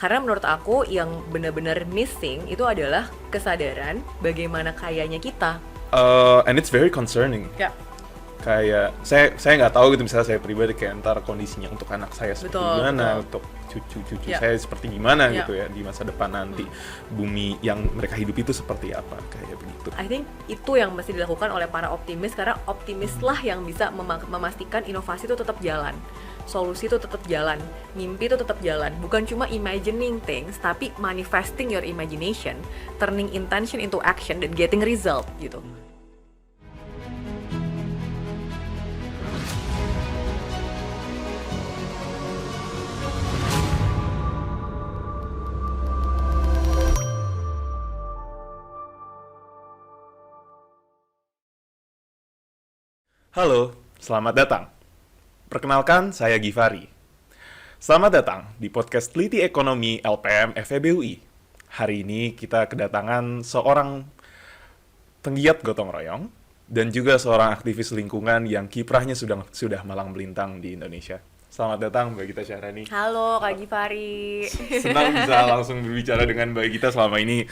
Karena menurut aku yang benar-benar missing itu adalah kesadaran bagaimana kayanya kita. And it's very concerning. Ya. Kayak saya nggak tahu gitu, misalnya saya pribadi kayak ntar kondisinya untuk anak saya seperti gimana, untuk cucu-cucu saya seperti gimana gitu ya di masa depan nanti, bumi yang mereka hidup itu seperti apa, kayak begitu. I think itu yang mesti dilakukan oleh para optimis, karena optimislah yang bisa memastikan inovasi itu tetap jalan, solusi itu tetap jalan, mimpi itu tetap jalan. Bukan cuma imagining things, tapi manifesting your imagination, turning intention into action dan getting result gitu. Halo, selamat datang. Perkenalkan, saya Givari. Selamat datang di podcast Teliti Ekonomi LPM FEB UI. Hari ini kita kedatangan seorang penggiat gotong royong dan juga seorang aktivis lingkungan yang kiprahnya sudah malang melintang di Indonesia. Selamat datang Mbak Gita Syahrani. Halo Kak Givari. Senang bisa langsung berbicara dengan Mbak Gita. Selama ini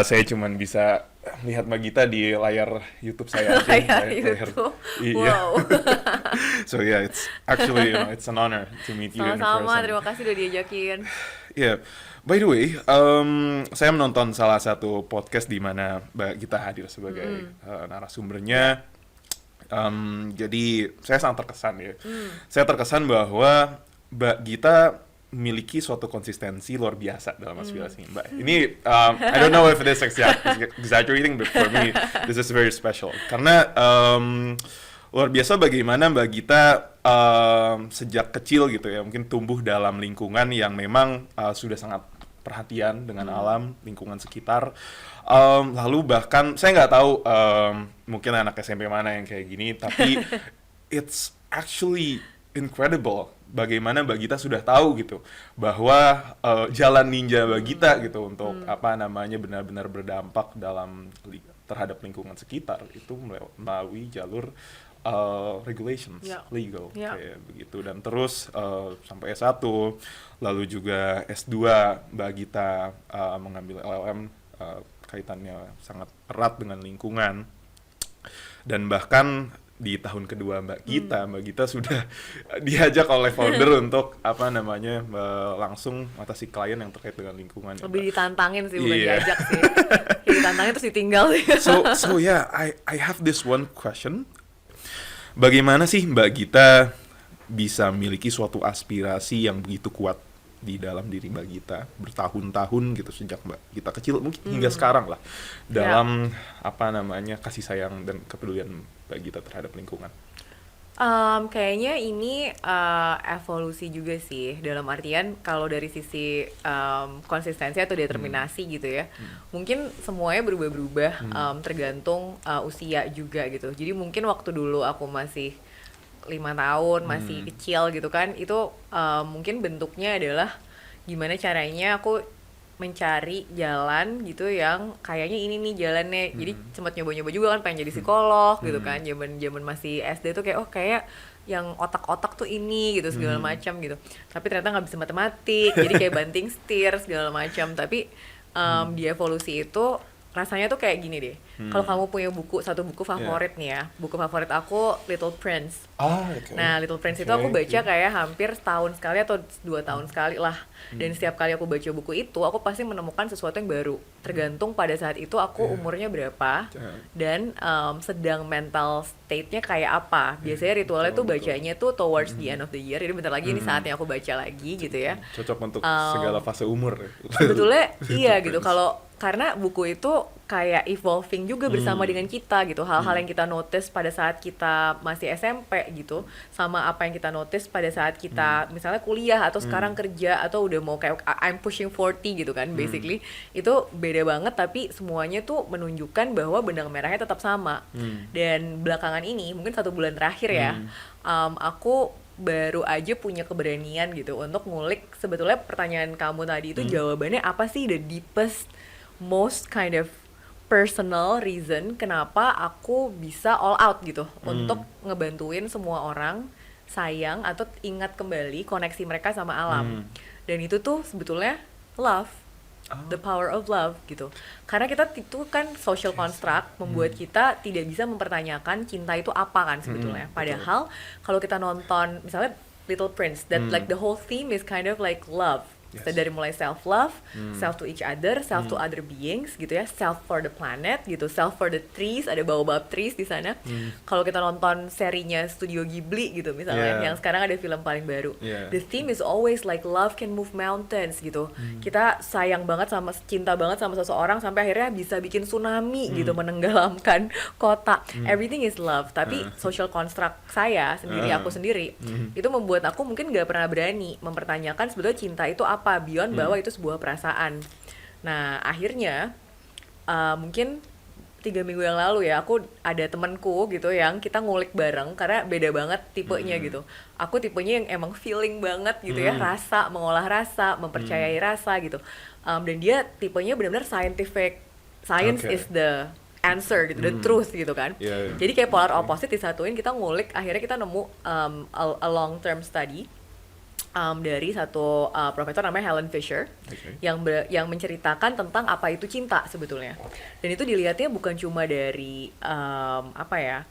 saya cuma bisa lihat Mbak Gita di layar YouTube saya. Layar YouTube? Wow. So yeah, it's actually it's an honor to meet you in person. Sama-sama, terima kasih udah diajakin. Yeah. By the way, saya menonton salah satu podcast di mana Mbak Gita hadir sebagai narasumbernya. Jadi saya sangat terkesan ya. Saya terkesan bahwa Mbak Gita memiliki suatu konsistensi luar biasa dalam aspirasi Mbak. Ini I don't know if it is exaggerating, but for me this is very special. Karena luar biasa bagaimana Mbak Gita sejak kecil gitu ya, mungkin tumbuh dalam lingkungan yang memang sudah sangat perhatian dengan alam, lingkungan sekitar. Lalu bahkan saya nggak tahu mungkin anak SMP mana yang kayak gini, tapi it's actually incredible bagaimana Mbak Gita sudah tahu gitu bahwa jalan ninja Mbak Gita gitu untuk benar-benar berdampak terhadap lingkungan sekitar itu melalui jalur regulations, legal kayak begitu, dan terus sampai S1, lalu juga S2 Mbak Gita mengambil LLM, kaitannya sangat erat dengan lingkungan, dan bahkan di tahun kedua Mbak Gita sudah diajak oleh founder untuk langsung atasi klien yang terkait dengan lingkungan. Lebih ditantangin sih, bukan diajak sih. Ditantangin terus ditinggal sih. So yeah, I have this one question. Bagaimana sih Mbak Gita bisa memiliki suatu aspirasi yang begitu kuat di dalam diri Mbak Gita bertahun-tahun gitu, sejak Mbak Gita kecil mungkin hingga sekarang lah, dalam kasih sayang dan kepedulian Mbak Gita terhadap lingkungan? Kayaknya ini evolusi juga sih, dalam artian kalau dari sisi konsistensi atau determinasi gitu ya, mungkin semuanya berubah-berubah, tergantung usia juga gitu. Jadi mungkin waktu dulu aku masih 5 tahun, masih kecil gitu kan, itu mungkin bentuknya adalah gimana caranya aku mencari jalan gitu yang kayaknya ini nih jalannya. Jadi sempat nyoba-nyoba juga kan, pengen jadi psikolog gitu kan, zaman masih SD tuh kayak kayak yang otak-otak tuh ini gitu segala macam gitu. Tapi ternyata nggak bisa matematik, jadi kayak banting setir segala macam. Tapi di evolusi itu rasanya tuh kayak gini deh. Kalau kamu punya satu buku favorit nih ya, buku favorit aku Little Prince. Nah, Little Prince itu aku baca kayak hampir setahun sekali atau 2 tahun sekali lah. Dan setiap kali aku baca buku itu, aku pasti menemukan sesuatu yang baru. Tergantung pada saat itu aku umurnya berapa dan sedang mental state-nya kayak apa. Biasanya ritualnya tuh bacanya tuh towards the end of the year. Jadi bentar lagi ini saatnya aku baca lagi gitu ya. Cocok untuk segala fase umur. Sebetulnya iya gitu. Karena buku itu kayak evolving juga bersama dengan kita gitu. Hal-hal yang kita notice pada saat kita masih SMP gitu, sama apa yang kita notice pada saat kita misalnya kuliah atau sekarang kerja atau udah mau kayak I'm pushing 40 gitu kan, basically itu beda banget, tapi semuanya tuh menunjukkan bahwa benang merahnya tetap sama. Dan belakangan ini mungkin 1 bulan terakhir ya, aku baru aja punya keberanian gitu untuk ngulik sebetulnya pertanyaan kamu tadi itu jawabannya apa sih, the deepest, most kind of personal reason kenapa aku bisa all out gitu untuk ngebantuin semua orang sayang atau ingat kembali koneksi mereka sama alam. Dan itu tuh sebetulnya love, the power of love gitu. Karena kita itu kan social construct membuat kita tidak bisa mempertanyakan cinta itu apa kan sebetulnya. Padahal kalau kita nonton misalnya Little Prince, that like the whole theme is kind of like love. Yes. Dari mulai self love, self to each other, self to other beings gitu ya, self for the planet gitu, self for the trees, ada baobab trees di sana. Kalau kita nonton serinya Studio Ghibli gitu misalnya, yang sekarang ada film paling baru, the theme is always like love can move mountains gitu. Kita sayang banget sama, cinta banget sama seseorang sampai akhirnya bisa bikin tsunami gitu, menenggelamkan kota. Everything is love. Tapi social construct saya sendiri, aku sendiri, itu membuat aku mungkin nggak pernah berani mempertanyakan sebetulnya cinta itu apa, beyond bahwa itu sebuah perasaan. Nah akhirnya mungkin 3 minggu yang lalu ya, aku ada temenku gitu yang kita ngulik bareng karena beda banget tipenya gitu. Aku tipenya yang emang feeling banget gitu ya, rasa, mengolah rasa, mempercayai rasa gitu. Dan dia tipenya benar-benar scientific, science is the answer gitu, the truth gitu kan. Jadi kayak polar opposite disatuin, kita ngulik, akhirnya kita nemu a long term study dari satu profesor namanya Helen Fisher, yang menceritakan tentang apa itu cinta sebetulnya. Dan itu dilihatnya bukan cuma dari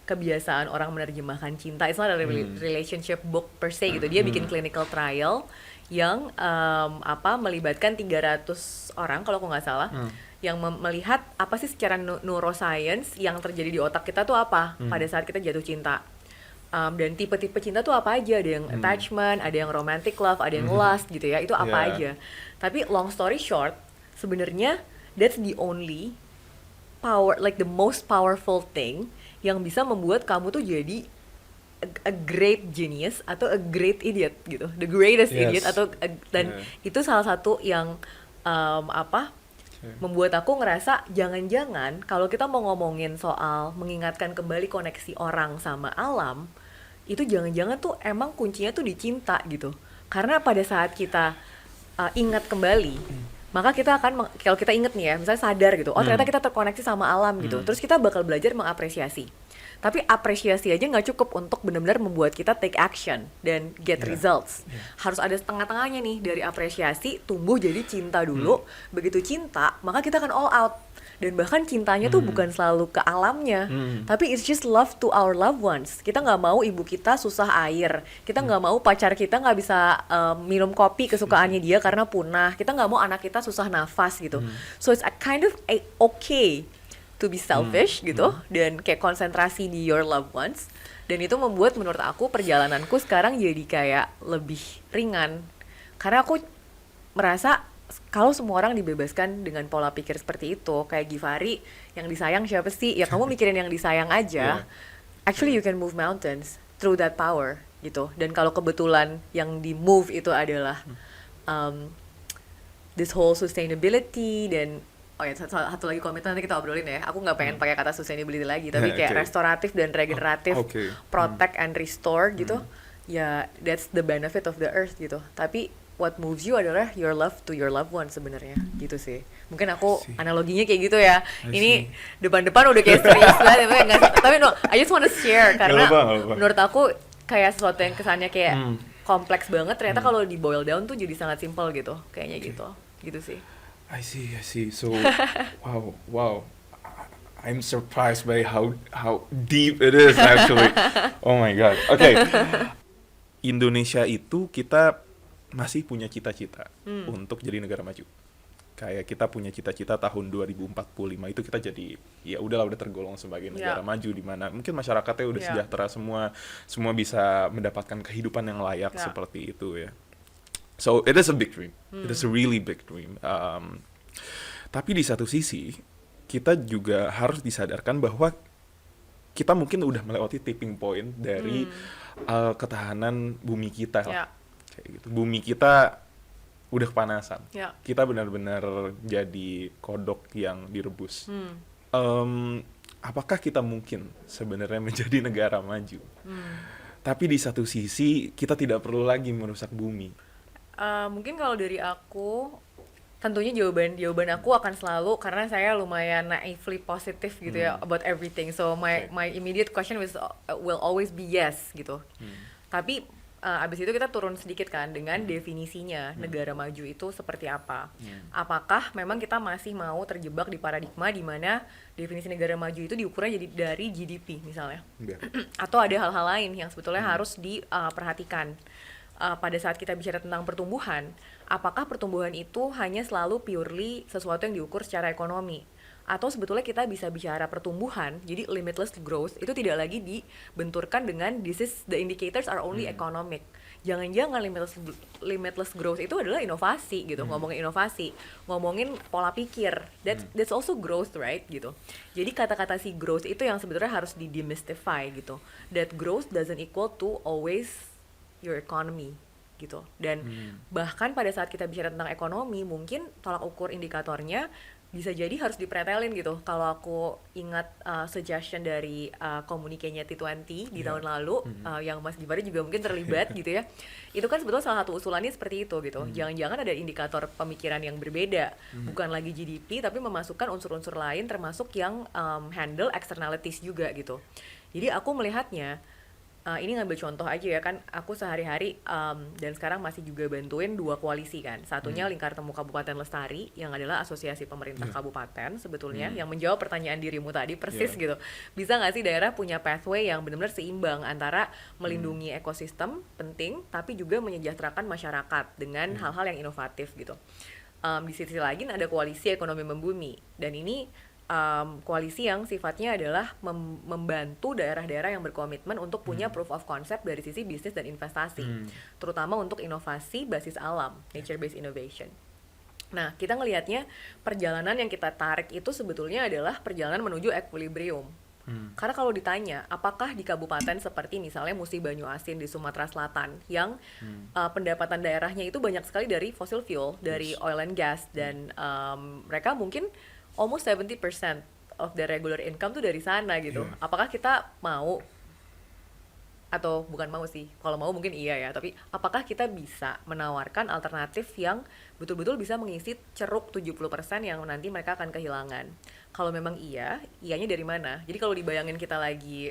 kebiasaan orang menerjemahkan cinta. It's not a relationship book per se gitu. Dia bikin clinical trial yang melibatkan 300 orang kalau aku nggak salah, yang melihat apa sih secara neuroscience yang terjadi di otak kita tuh apa pada saat kita jatuh cinta. Dan tipe-tipe cinta tuh apa aja, ada yang attachment, ada yang romantic love, ada yang lust gitu ya, itu apa aja. Tapi long story short, sebenarnya that's the only power, like the most powerful thing yang bisa membuat kamu tuh jadi a great genius atau a great idiot gitu, the greatest idiot atau dan itu salah satu yang membuat aku ngerasa jangan-jangan kalau kita mau ngomongin soal mengingatkan kembali koneksi orang sama alam, itu jangan-jangan tuh emang kuncinya tuh di cinta gitu. Karena pada saat kita ingat kembali, maka kita akan, kalau kita inget nih ya, misalnya sadar gitu, oh ternyata kita terkoneksi sama alam gitu, terus kita bakal belajar mengapresiasi. Tapi apresiasi aja nggak cukup untuk benar-benar membuat kita take action dan get results. Harus ada setengah-tengahnya nih, dari apresiasi tumbuh jadi cinta dulu. Begitu cinta, maka kita akan all out. Dan bahkan cintanya tuh bukan selalu ke alamnya, tapi it's just love to our loved ones. Kita nggak mau ibu kita susah air, kita nggak mau pacar kita nggak bisa minum kopi kesukaannya dia karena punah, kita nggak mau anak kita susah nafas gitu. So it's a kind of okay to be selfish gitu, dan kayak konsentrasi di your loved ones. Dan itu membuat menurut aku perjalananku sekarang jadi kayak lebih ringan, karena aku merasa kalau semua orang dibebaskan dengan pola pikir seperti itu, kayak Givari, yang disayang siapa sih? Ya kamu mikirin yang disayang aja. Actually you can move mountains through that power gitu. Dan kalau kebetulan yang di move itu adalah this whole sustainability, dan satu lagi komitmen nanti kita obrolin ya. Aku nggak pengen pakai kata sustainability lagi, tapi kayak restoratif dan regeneratif, protect and restore gitu. Ya that's the benefit of the earth gitu. Tapi what moves you adalah your love to your loved one sebenarnya gitu sih. Mungkin aku analoginya kayak gitu ya. Ini depan-depan udah kayak serius banget, tapi no, I just wanna share karena menurut aku kayak sesuatu yang kesannya kayak kompleks banget, ternyata kalau di boil down tuh jadi sangat simple gitu, kayaknya gitu sih. I see. So wow. I'm surprised by how deep it is actually. Oh my god. Okay. Indonesia itu kita masih punya cita-cita untuk jadi negara maju. Kayak kita punya cita-cita tahun 2045 itu kita jadi, ya udah tergolong sebagai negara maju, di mana mungkin masyarakatnya udah sejahtera, semua bisa mendapatkan kehidupan yang layak seperti itu ya. So it is a big dream. It is a really big dream. Tapi di satu sisi kita juga harus disadarkan bahwa kita mungkin udah melewati tipping point dari ketahanan bumi kita lah. Kayak gitu. Bumi kita udah kepanasan. Kita benar-benar jadi kodok yang direbus. Apakah kita mungkin sebenarnya menjadi negara maju? Tapi di satu sisi kita tidak perlu lagi merusak bumi. Mungkin kalau dari aku, tentunya jawaban aku akan selalu, karena saya lumayan naively positif gitu ya about everything. So my immediate question will always be yes gitu. Tapi abis itu kita turun sedikit kan dengan definisinya negara maju itu seperti apa. Apakah memang kita masih mau terjebak di paradigma di mana definisi negara maju itu diukurnya jadi dari GDP misalnya, atau ada hal-hal lain yang sebetulnya harus diperhatikan. Pada saat kita bicara tentang pertumbuhan, apakah pertumbuhan itu hanya selalu purely sesuatu yang diukur secara ekonomi? Atau sebetulnya kita bisa bicara pertumbuhan, jadi limitless growth itu tidak lagi dibenturkan dengan this is the indicators are only economic. Jangan-jangan limitless growth itu adalah inovasi gitu, ngomongin inovasi, ngomongin pola pikir, that's also growth, right gitu. Jadi kata-kata si growth itu yang sebetulnya harus di-demystify gitu. That growth doesn't equal to always your economy gitu. Dan bahkan pada saat kita bicara tentang ekonomi, mungkin tolak ukur indikatornya bisa jadi harus dipretelin gitu. Kalau aku ingat suggestion dari komunikenya T20 di tahun lalu, yang Mas Gifari juga mungkin terlibat gitu ya, itu kan sebetulnya salah satu usulannya seperti itu gitu. Jangan-jangan ada indikator pemikiran yang berbeda, bukan lagi GDP tapi memasukkan unsur-unsur lain termasuk yang handle externalities juga gitu. Jadi aku melihatnya, ini ngambil contoh aja ya kan, aku sehari-hari dan sekarang masih juga bantuin 2 koalisi kan. Satunya Lingkar Temu Kabupaten Lestari yang adalah asosiasi pemerintah kabupaten sebetulnya, yang menjawab pertanyaan dirimu tadi persis gitu. Bisa nggak sih daerah punya pathway yang benar-benar seimbang antara melindungi ekosistem penting tapi juga menyejahterakan masyarakat dengan hal-hal yang inovatif gitu. Di sisi lain ada koalisi ekonomi membumi, dan ini koalisi yang sifatnya adalah membantu daerah-daerah yang berkomitmen untuk punya proof of concept dari sisi bisnis dan investasi, terutama untuk inovasi basis alam, nature-based innovation. Nah, kita ngelihatnya perjalanan yang kita tarik itu sebetulnya adalah perjalanan menuju equilibrium. Karena kalau ditanya, apakah di kabupaten seperti misalnya Musi Banyu Asin di Sumatera Selatan yang pendapatan daerahnya itu banyak sekali dari fossil fuel, dari oil and gas, dan mereka mungkin almost 70% of the regular income tuh dari sana gitu. Apakah kita mau, atau bukan mau sih, kalau mau mungkin iya ya, tapi apakah kita bisa menawarkan alternatif yang betul-betul bisa mengisi ceruk 70% yang nanti mereka akan kehilangan? Kalau memang iya, iyanya dari mana? Jadi kalau dibayangin kita lagi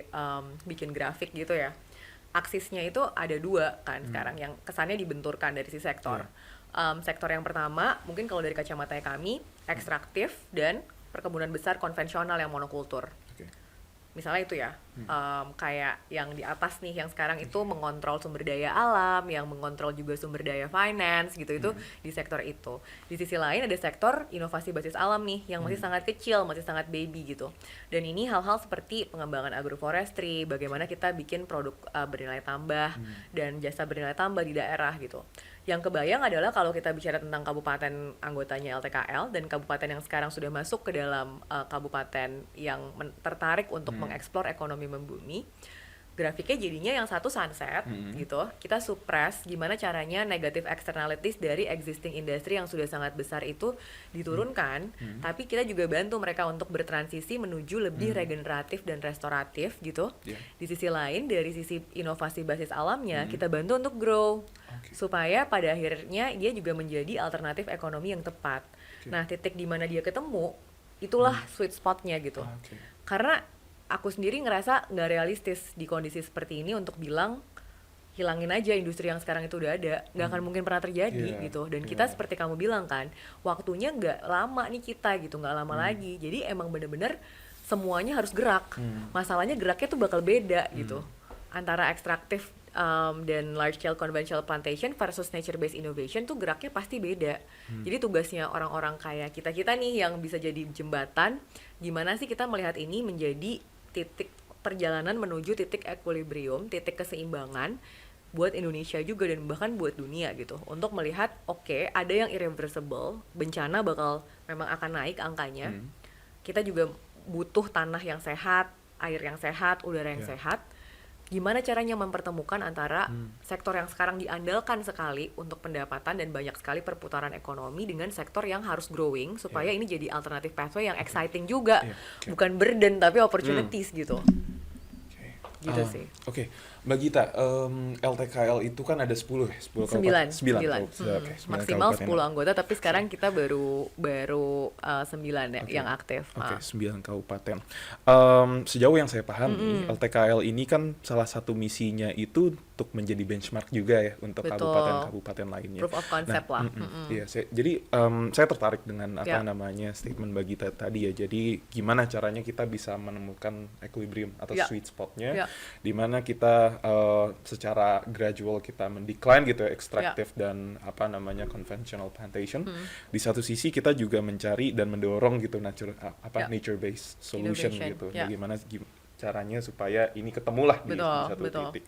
bikin grafik gitu ya, aksisnya itu ada 2 kan sekarang yang kesannya dibenturkan dari si sektor. Sektor yang pertama mungkin kalau dari kacamata kami ekstraktif dan perkebunan besar konvensional yang monokultur. Misalnya itu ya, kayak yang di atas nih, yang sekarang itu mengontrol sumber daya alam, yang mengontrol juga sumber daya finance gitu, itu di sektor itu. Di sisi lain ada sektor inovasi basis alam nih, yang masih sangat kecil, masih sangat baby gitu. Dan ini hal-hal seperti pengembangan agroforestry, bagaimana kita bikin produk bernilai tambah dan jasa bernilai tambah di daerah gitu. Yang kebayang adalah kalau kita bicara tentang kabupaten anggotanya LTKL dan kabupaten yang sekarang sudah masuk ke dalam kabupaten yang tertarik untuk mengeksplor ekonomi membumi, grafiknya jadinya yang satu sunset gitu. Kita suppress gimana caranya negative externalities dari existing industry yang sudah sangat besar itu diturunkan, tapi kita juga bantu mereka untuk bertransisi menuju lebih regeneratif dan restoratif gitu. Di sisi lain dari sisi inovasi basis alamnya kita bantu untuk grow supaya pada akhirnya dia juga menjadi alternatif ekonomi yang tepat. Nah, titik di mana dia ketemu itulah sweet spotnya gitu. Karena aku sendiri ngerasa nggak realistis di kondisi seperti ini untuk bilang hilangin aja industri yang sekarang itu udah ada, nggak akan mungkin pernah terjadi gitu. Dan kita seperti kamu bilang kan, waktunya nggak lama nih kita gitu, nggak lama lagi. Jadi emang bener-bener semuanya harus gerak. Masalahnya geraknya tuh bakal beda gitu antara ekstraktif dan large scale conventional plantation versus nature based innovation tuh geraknya pasti beda. Jadi tugasnya orang-orang kayak kita nih yang bisa jadi jembatan, gimana sih kita melihat ini menjadi titik perjalanan menuju titik equilibrium, titik keseimbangan buat Indonesia juga dan bahkan buat dunia gitu, untuk melihat oke, ada yang irreversible, bencana bakal memang akan naik angkanya. Kita juga butuh tanah yang sehat, air yang sehat, udara yang sehat. Gimana caranya mempertemukan antara sektor yang sekarang diandalkan sekali untuk pendapatan dan banyak sekali perputaran ekonomi dengan sektor yang harus growing supaya ini jadi alternatif pathway yang exciting juga, bukan burden tapi opportunities gitu. gitu sih. Oke, Mbak Gita, LTKL itu kan ada 10 ya? 10 kabupaten? 9. Oke, 9 Maksimal kabupaten. 10 anggota, tapi sekarang kita baru 9 ya Oke. yang aktif. Oke, 9 kabupaten. Sejauh yang saya pahami, LTKL ini kan salah satu misinya itu untuk menjadi benchmark juga ya untuk Betul. kabupaten-kabupaten lainnya. Proof of concept lah. Iya, jadi saya tertarik dengan Ya. statement Mbak Gita tadi ya. Jadi gimana caranya kita bisa menemukan equilibrium atau Ya. sweet spotnya, Ya. di mana kita secara gradual kita mendecline gitu ya, extractive dan conventional plantation. Di satu sisi kita juga mencari dan mendorong gitu nature based solution Innovation. gitu. Ya. Bagaimana caranya supaya ini ketemulah di satu Betul. titik.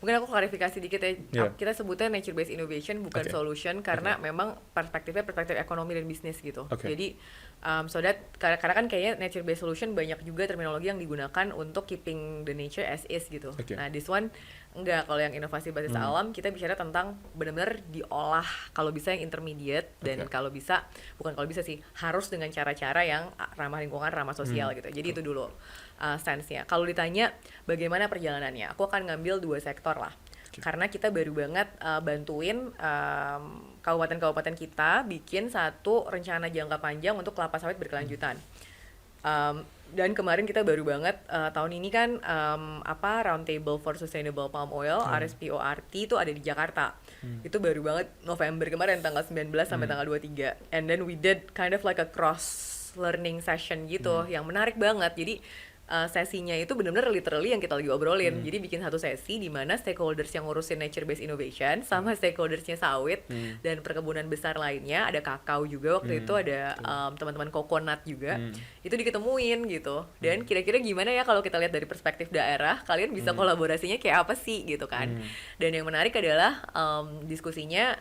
Mungkin aku klarifikasi dikit ya. Yeah. Kita sebutnya nature based innovation bukan Oke. solution karena memang perspektifnya perspektif ekonomi dan bisnis gitu. Oke. Jadi so that karena kan kayaknya nature based solution banyak juga terminologi yang digunakan untuk keeping the nature as is gitu. Oke. Nah, this one enggak, kalau yang inovasi basis alam kita bicara tentang benar-benar diolah kalau bisa yang intermediate dan Oke. kalau bisa sih harus dengan cara-cara yang ramah lingkungan, ramah sosial gitu. Jadi itu dulu stance-nya. Kalau ditanya bagaimana perjalanannya, aku akan ngambil 2 sektor lah. Karena kita baru banget bantuin kabupaten-kabupaten kita bikin satu rencana jangka panjang untuk kelapa sawit berkelanjutan. Dan kemarin kita baru banget tahun ini kan Roundtable for Sustainable Palm Oil RSPORT itu ada di Jakarta. Itu baru banget November kemarin tanggal 19 sampai tanggal 23. And then we did kind of like a cross learning session gitu yang menarik banget. Jadi sesinya itu benar-benar literally yang kita lagi obrolin. Jadi bikin satu sesi di mana stakeholders yang ngurusin nature based innovation sama stakeholdersnya sawit dan perkebunan besar lainnya, ada kakao juga waktu itu, ada teman-teman coconut juga. Itu diketemuin gitu. Dan kira-kira gimana ya kalau kita lihat dari perspektif daerah, kalian bisa kolaborasinya kayak apa sih gitu kan. Dan yang menarik adalah diskusinya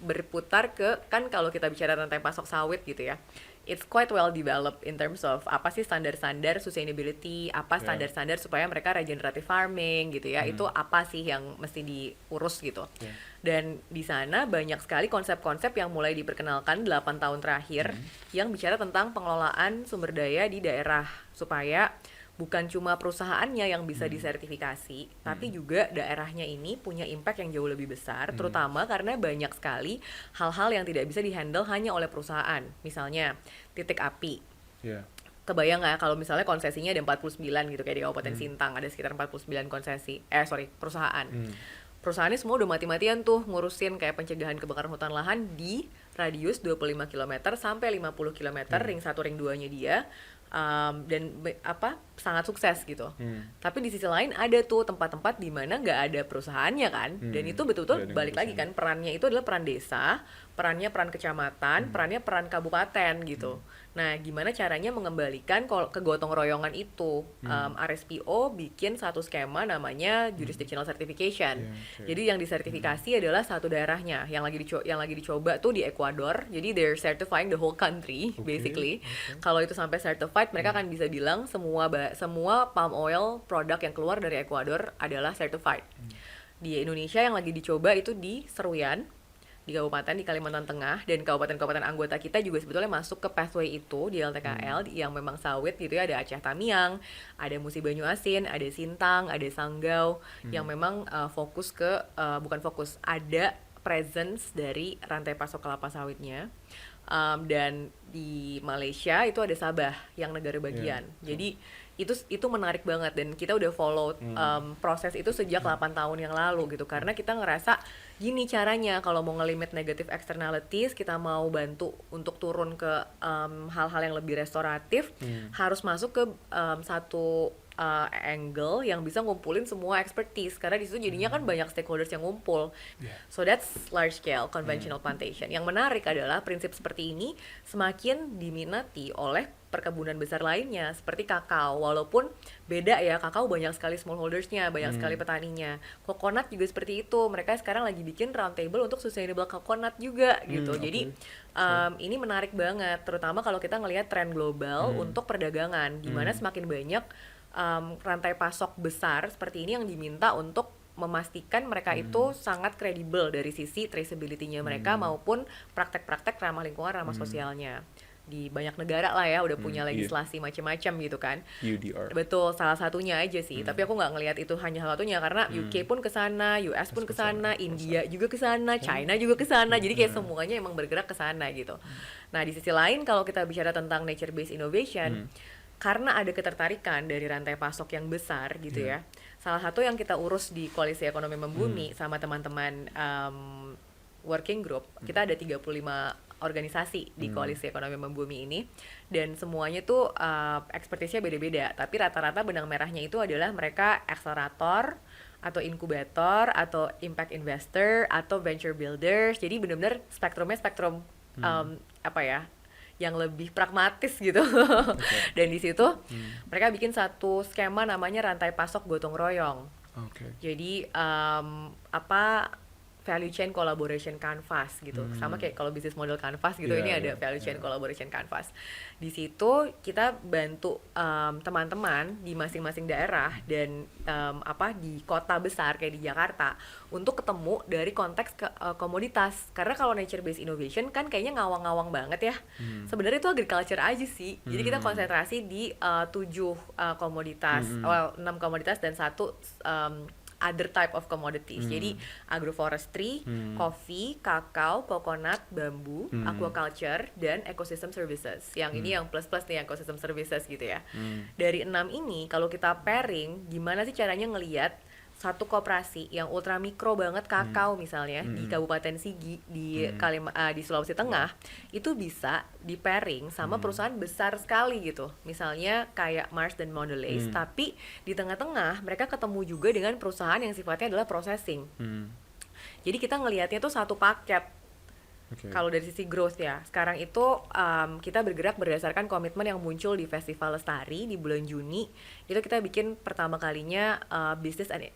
berputar ke, kan kalau kita bicara tentang pasok sawit gitu ya, it's quite well developed in terms of apa sih standar-standar sustainability, apa standar-standar supaya mereka regenerative farming gitu ya, itu apa sih yang mesti diurus gitu. Dan di sana banyak sekali konsep-konsep yang mulai diperkenalkan 8 tahun terakhir yang bicara tentang pengelolaan sumber daya di daerah supaya bukan cuma perusahaannya yang bisa disertifikasi, tapi juga daerahnya ini punya impact yang jauh lebih besar, terutama karena banyak sekali hal-hal yang tidak bisa dihandle hanya oleh perusahaan. Misalnya, titik api. Yeah. Kebayang nggak kalau misalnya konsesinya ada 49 gitu, kayak di Kabupaten Sintang, ada sekitar 49 perusahaan. Perusahaannya semua udah mati-matian tuh ngurusin kayak pencegahan kebakaran hutan lahan di radius 25 km sampai 50 km, ring 1, ring 2-nya dia. Dan sangat sukses gitu. Tapi di sisi lain ada tuh tempat-tempat di mana nggak ada perusahaannya kan, dan itu betul-betul balik lagi kan, perannya itu adalah peran desa, perannya peran kecamatan, perannya peran kabupaten gitu. Nah, gimana caranya mengembalikan ke gotong royongan itu? RSPO bikin satu skema namanya jurisdictional certification. Jadi yang disertifikasi adalah satu daerahnya. Yang lagi dicoba tuh di Ecuador. Jadi they're certifying the whole country basically. Kalau itu sampai certified, mereka akan bisa bilang semua palm oil produk yang keluar dari Ecuador adalah certified. Di Indonesia yang lagi dicoba itu di Seruyan, di kabupaten di Kalimantan Tengah, dan kabupaten-kabupaten anggota kita juga sebetulnya masuk ke pathway itu di LTKL yang memang sawit gitu ya. Ada Aceh Tamiang, ada Musi Banyu Asin, ada Sintang, ada Sanggau yang memang ada presence dari rantai pasok kelapa sawitnya. Dan di Malaysia itu ada Sabah yang negara bagian. Jadi itu menarik banget, dan kita udah follow proses itu sejak 8 tahun yang lalu gitu, karena kita ngerasa gini caranya kalau mau ngelimit negative externalities, kita mau bantu untuk turun ke hal-hal yang lebih restoratif, harus masuk ke satu angle yang bisa ngumpulin semua expertise, karena di situ jadinya kan banyak stakeholders yang ngumpul. So that's large scale conventional plantation. Yang menarik adalah prinsip seperti ini semakin diminati oleh perkebunan besar lainnya seperti kakao. Walaupun beda ya, kakao banyak sekali smallholdersnya, banyak sekali petaninya. Coconut juga seperti itu, mereka sekarang lagi bikin roundtable untuk sustainable coconut juga gitu. Jadi ini menarik banget, terutama kalau kita ngelihat tren global untuk perdagangan, gimana semakin banyak rantai pasok besar seperti ini yang diminta untuk memastikan mereka itu sangat kredibel dari sisi traceability-nya mereka maupun praktek-praktek ramah lingkungan, ramah sosialnya. di banyak negara lah ya udah punya Iya. legislasi macam-macam gitu kan. UDR. Betul, salah satunya aja sih. Tapi aku nggak ngelihat itu hanya salah satunya karena UK pun ke sana, US pun ke sana, India juga ke sana, China juga ke sana. Jadi kayak semuanya emang bergerak ke sana gitu. Nah, di sisi lain kalau kita bicara tentang nature based innovation, karena ada ketertarikan dari rantai pasok yang besar gitu ya. Salah satu yang kita urus di Koalisi Ekonomi Membumi sama teman-teman working group, kita ada 35 organisasi di Koalisi Ekonomi Membumi ini, dan semuanya tuh expertise-nya beda-beda, tapi rata-rata benang merahnya itu adalah mereka akselerator atau inkubator atau impact investor atau venture builders. Jadi benar-benar spektrumnya spektrum apa ya, yang lebih pragmatis gitu. Dan di situ mereka bikin satu skema namanya rantai pasok gotong royong. Jadi value chain collaboration canvas gitu. Sama kayak kalau business model canvas gitu, ini ada value chain collaboration canvas. Di situ kita bantu teman-teman di masing-masing daerah dan di kota besar kayak di Jakarta untuk ketemu dari konteks komoditas. Karena kalau nature based innovation kan kayaknya ngawang-ngawang banget ya. Sebenarnya itu agriculture aja sih. Jadi kita konsentrasi di 7 komoditas, 6 komoditas dan 1 other type of commodities. Jadi agroforestry, coffee, kakao, coconut, bambu, aquaculture, dan ecosystem services. Yang ini yang plus-plus nih, ecosystem services gitu ya. Dari 6 ini, kalau kita pairing, gimana sih caranya ngelihat satu koperasi yang ultra mikro banget kakao misalnya di Kabupaten Sigi di di Sulawesi Tengah itu bisa di pairing sama perusahaan besar sekali gitu, misalnya kayak Mars dan Mondelez, tapi di tengah-tengah mereka ketemu juga dengan perusahaan yang sifatnya adalah processing. Jadi kita ngelihatnya tuh satu paket. Kalau dari sisi growth ya, sekarang itu kita bergerak berdasarkan komitmen yang muncul di Festival Lestari di bulan Juni. Itu kita bikin pertama kalinya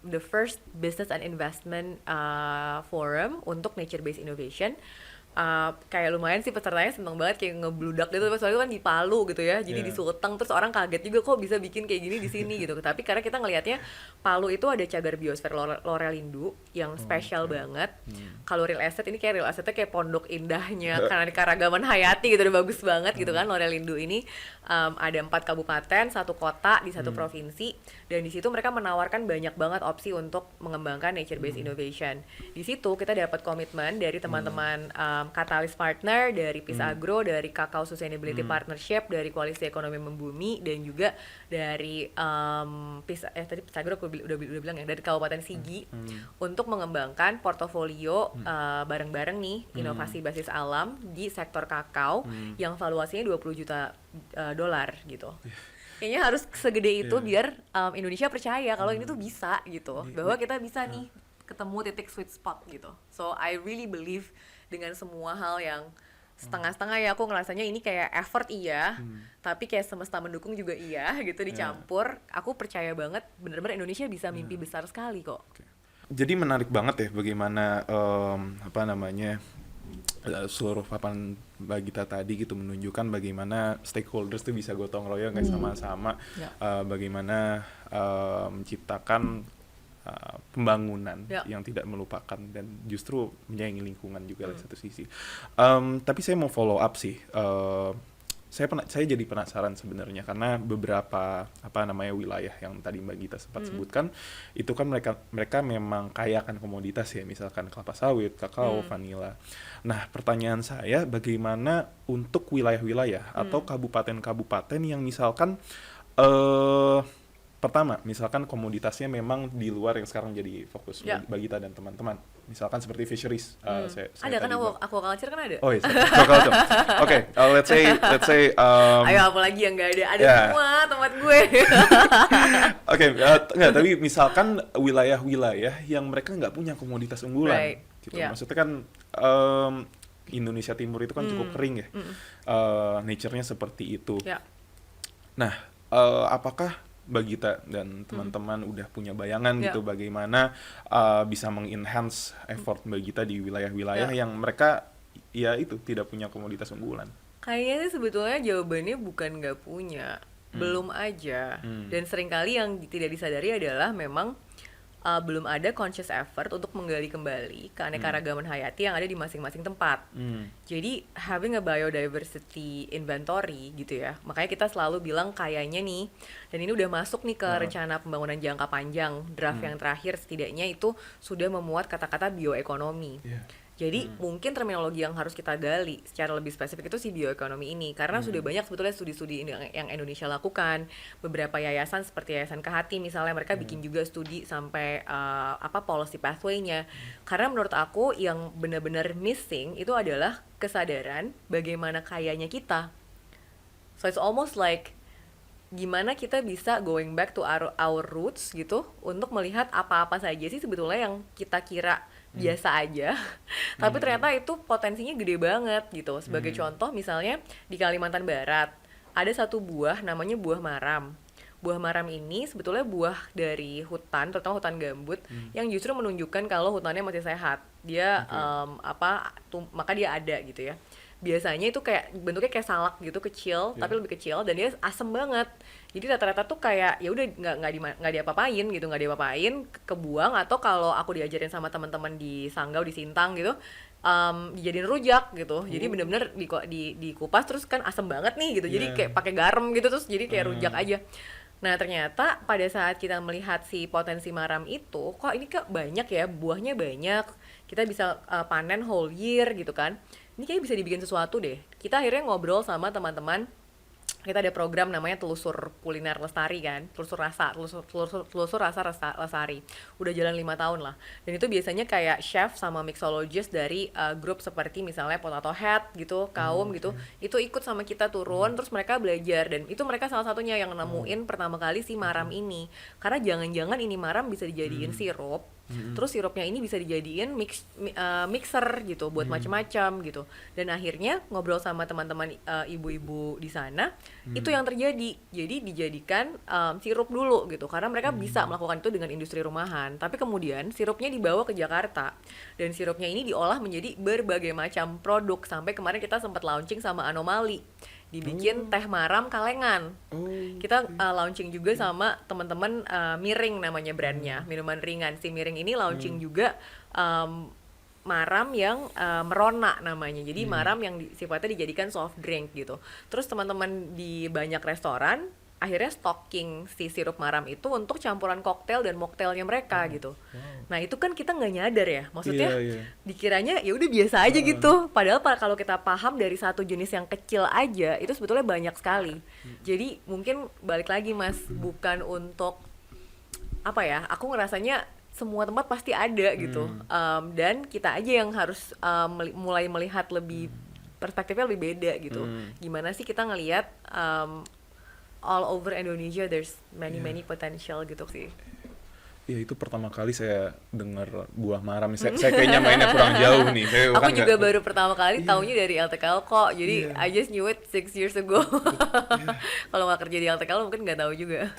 the first business and investment forum untuk nature based innovation. Kayak lumayan sih pesertanya seneng banget, kayak ngebludak gitu, soalnya kan di Palu gitu ya, jadi di Sulteng, terus orang kaget juga kok bisa bikin kayak gini di sini gitu. Tapi karena kita ngelihatnya Palu itu ada cagar biosfer Lorelindu yang spesial banget. Kalau real estate ini kayak real estate kayak pondok indahnya karena keragaman hayati gitu, udah bagus banget gitu kan. Lorelindu ini ada 4 kabupaten, 1 kota di 1 provinsi, dan di situ mereka menawarkan banyak banget opsi untuk mengembangkan nature based innovation. Di situ kita dapat komitmen dari teman-teman Catalyst Partner, dari Peace Agro, dari Kakao Sustainability Partnership, dari Koalisi Ekonomi Membumi, dan juga dari tadi Peace Agro aku udah bilang ya, dari Kabupaten Sigi, untuk mengembangkan portofolio bareng-bareng nih inovasi basis alam di sektor kakao yang valuasinya 20 juta dolar gitu. Kayaknya harus segede itu biar Indonesia percaya kalau ini tuh bisa gitu, bahwa kita bisa nih ketemu titik sweet spot gitu. So I really believe dengan semua hal yang setengah-setengah ya, aku ngerasanya ini kayak effort iya, tapi kayak semesta mendukung juga iya gitu, dicampur. Aku percaya banget bener-bener Indonesia bisa mimpi besar sekali kok. Jadi menarik banget ya bagaimana seluruh papan Bagita tadi gitu menunjukkan bagaimana stakeholders tuh bisa gotong royong kayak sama-sama bagaimana menciptakan pembangunan yang tidak melupakan dan justru menyayangi lingkungan juga dari satu sisi. Tapi saya mau follow up sih. Saya jadi penasaran sebenarnya karena beberapa wilayah yang tadi Mbak Gita sempat sebutkan itu kan mereka memang kaya akan komoditas ya, misalkan kelapa sawit, kakao, vanila. Nah, pertanyaan saya bagaimana untuk wilayah-wilayah atau kabupaten-kabupaten yang misalkan pertama, misalkan komoditasnya memang di luar yang sekarang jadi fokus Bagita dan teman-teman. Misalkan seperti fisheries. Ada kan aquaculture kan ada? Oh iya, aquaculture. Oke, let's say ayo apalagi yang nggak ada? Ada semua tempat gue. Oke, enggak, tapi misalkan wilayah-wilayah yang mereka nggak punya komoditas unggulan. Gitu. Maksudnya kan Indonesia Timur itu kan cukup kering ya. Nature-nya seperti itu. Nah, apakah Bagita dan teman-teman udah punya bayangan gitu bagaimana bisa mengenhance effort Bagita di wilayah-wilayah yang mereka ya itu tidak punya komoditas unggulan? Kayaknya sih sebetulnya jawabannya bukan nggak punya, belum aja. Dan seringkali yang tidak disadari adalah memang belum ada conscious effort untuk menggali kembali keanekaragaman hayati yang ada di masing-masing tempat. Jadi having a biodiversity inventory gitu ya, makanya kita selalu bilang kayaknya nih, dan ini udah masuk nih ke rencana pembangunan jangka panjang, draft yang terakhir setidaknya itu sudah memuat kata-kata bioekonomi. Jadi mungkin terminologi yang harus kita gali secara lebih spesifik itu si bioekonomi ini, karena sudah banyak sebetulnya studi-studi yang Indonesia lakukan. Beberapa yayasan seperti Yayasan Kehati misalnya, mereka bikin juga studi sampai policy pathway-nya. Karena menurut aku yang benar-benar missing itu adalah kesadaran bagaimana kayanya kita. So it's almost like gimana kita bisa going back to our roots gitu untuk melihat apa-apa saja sih sebetulnya yang kita kira biasa aja, tapi ternyata itu potensinya gede banget gitu. Sebagai contoh misalnya di Kalimantan Barat ada satu buah namanya buah maram. Buah maram ini sebetulnya buah dari hutan, terutama hutan gambut, yang justru menunjukkan kalau hutannya masih sehat. Dia maka dia ada gitu ya. Biasanya itu kayak bentuknya kayak salak gitu, kecil tapi lebih kecil, dan dia asem banget. Jadi rata-rata tuh kayak ya udah nggak diapa-apain gitu, nggak diapa-apain, kebuang, atau kalau aku diajarin sama teman-teman di Sanggau di Sintang gitu, dijadiin rujak gitu. Jadi bener-bener dikupas terus kan asem banget nih gitu. Jadi kayak pakai garam gitu terus jadi kayak rujak aja. Nah ternyata pada saat kita melihat si potensi maram itu, kok ini kok banyak ya, buahnya banyak, kita bisa panen whole year gitu kan. Ini kayak bisa dibikin sesuatu deh. Kita akhirnya ngobrol sama teman-teman. Kita ada program namanya Telusur Kuliner Lestari kan, Telusur Rasa Lestari. Udah jalan 5 tahun lah. Dan itu biasanya kayak chef sama mixologist dari grup seperti misalnya Potato Head gitu, Kaum gitu. Itu ikut sama kita turun, terus mereka belajar, dan itu mereka salah satunya yang nemuin pertama kali si maram ini. Karena jangan-jangan ini maram bisa dijadiin sirup. Terus sirupnya ini bisa dijadiin mixer gitu buat macam-macam gitu. Dan akhirnya ngobrol sama teman-teman ibu-ibu di sana, itu yang terjadi. Jadi dijadikan sirup dulu gitu, karena mereka bisa melakukan itu dengan industri rumahan. Tapi kemudian sirupnya dibawa ke Jakarta, dan sirupnya ini diolah menjadi berbagai macam produk. Sampai kemarin kita sempat launching sama Anomali, dibikin teh maram kalengan. Kita launching juga sama teman-teman Miring namanya brandnya, minuman ringan. Si Miring ini launching juga maram yang merona namanya. Jadi maram yang sifatnya dijadikan soft drink gitu. Terus teman-teman di banyak restoran akhirnya stocking si sirup maram itu untuk campuran koktail dan mocktailnya mereka gitu. Nah itu kan kita nggak nyadar ya, maksudnya dikiranya ya udah biasa aja gitu. Padahal kalau kita paham dari satu jenis yang kecil aja itu sebetulnya banyak sekali. Jadi mungkin balik lagi Mas, bukan untuk apa ya? Aku ngerasanya semua tempat pasti ada gitu. Dan kita aja yang harus mulai melihat lebih perspektifnya lebih beda gitu. Gimana sih kita ngelihat all over Indonesia there's many potential gitu sih. Ya itu pertama kali saya dengar buah maram. Saya kayaknya mainnya kurang jauh nih. Aku juga baru pertama kali taunya dari LTKL kok. Jadi I just knew it 6 years ago. Kalau nggak kerja di LTKL mungkin nggak tahu juga.